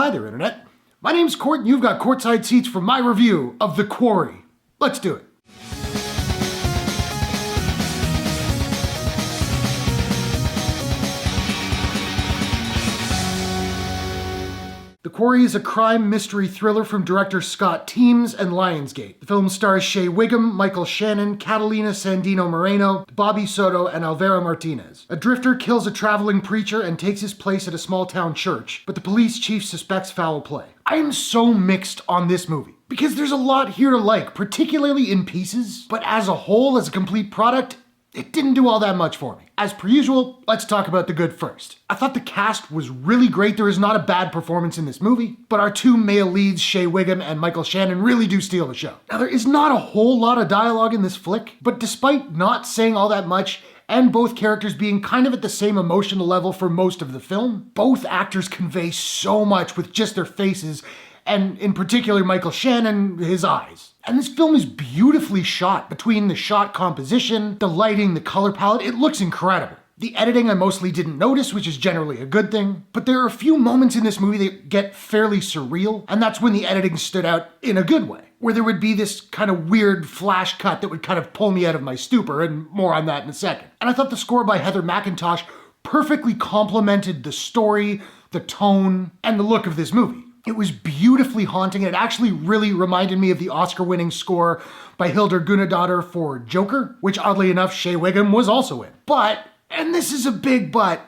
Hi there, Internet. My name's Court, and you've got courtside seats for my review of The Quarry. Let's do it. The Quarry is a crime mystery thriller from director Scott Teems and Lionsgate. The film stars Shea Wigham, Shannon, Catalina Sandino Moreno, Bobby Soto, and Alvaro Martinez. A drifter kills a traveling preacher and takes his place at a small town church, but the police chief suspects foul play. I am so mixed on this movie, because there's a lot here to like, particularly in pieces, but as a whole, as a complete product, it didn't do all that much for me. As per usual, let's talk about the good first. I thought the cast was really great. There is not a bad performance in this movie, but our two male leads, Shea Wigham and Shannon, really do steal the show. Now, there is not a whole lot of dialogue in this flick, but despite not saying all that much, and both characters being kind of at the same emotional level for most of the film, both actors convey so much with just their faces, and in particular Shannon, his eyes. And this film is beautifully shot. Between the shot composition, the lighting, the color palette, it looks incredible. The editing I mostly didn't notice, which is generally a good thing, but there are a few moments in this movie that get fairly surreal, and that's when the editing stood out in a good way, where there would be this kind of weird flash cut that would kind of pull me out of my stupor, and more on that in a second. And I thought the score by Heather McIntosh perfectly complemented the story, the tone, and the look of this movie. It was beautifully haunting, and it actually really reminded me of the Oscar-winning score by Hildur Guðnadóttir for Joker, which oddly enough Shea Wigham was also in. But, and this is a big but,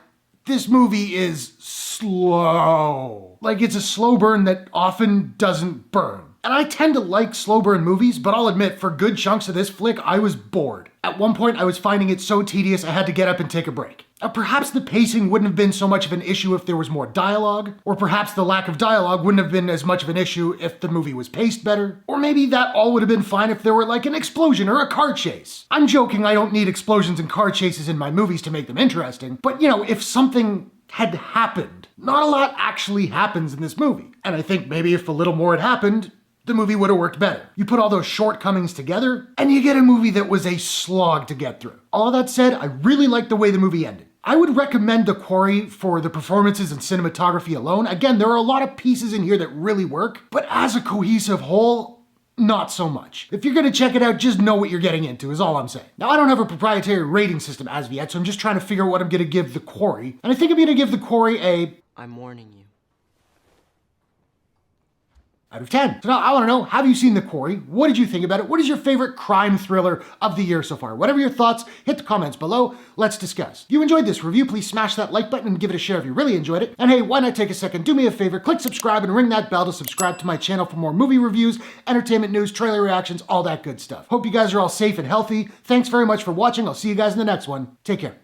this movie is slow. Like, it's a slow burn that often doesn't burn. And I tend to like slow burn movies, but I'll admit, for good chunks of this flick, I was bored. At one point, I was finding it so tedious I had to get up and take a break. Perhaps the pacing wouldn't have been so much of an issue if there was more dialogue, or perhaps the lack of dialogue wouldn't have been as much of an issue if the movie was paced better, or maybe that all would have been fine if there were like an explosion or a car chase. I'm joking, I don't need explosions and car chases in my movies to make them interesting, but you know, if something had happened, not a lot actually happens in this movie. And I think maybe if a little more had happened, the movie would have worked better. You put all those shortcomings together, and you get a movie that was a slog to get through. All that said, I really liked the way the movie ended. I would recommend The Quarry for the performances and cinematography alone. Again, there are a lot of pieces in here that really work, but as a cohesive whole, not so much. If you're gonna check it out, just know what you're getting into, is all I'm saying. Now, I don't have a proprietary rating system as of yet, so I'm just trying to figure out what I'm gonna give The Quarry. And I think I'm gonna give The Quarry a... I'm warning you. Out of 10. So now I want to know, have you seen The Quarry? What did you think about it? What is your favorite crime thriller of the year so far? Whatever your thoughts, hit the comments below. Let's discuss. If you enjoyed this review, please smash that like button and give it a share if you really enjoyed it. And hey, why not take a second, do me a favor, click subscribe and ring that bell to subscribe to my channel for more movie reviews, entertainment news, trailer reactions, all that good stuff. Hope you guys are all safe and healthy. Thanks very much for watching. I'll see you guys in the next one. Take care.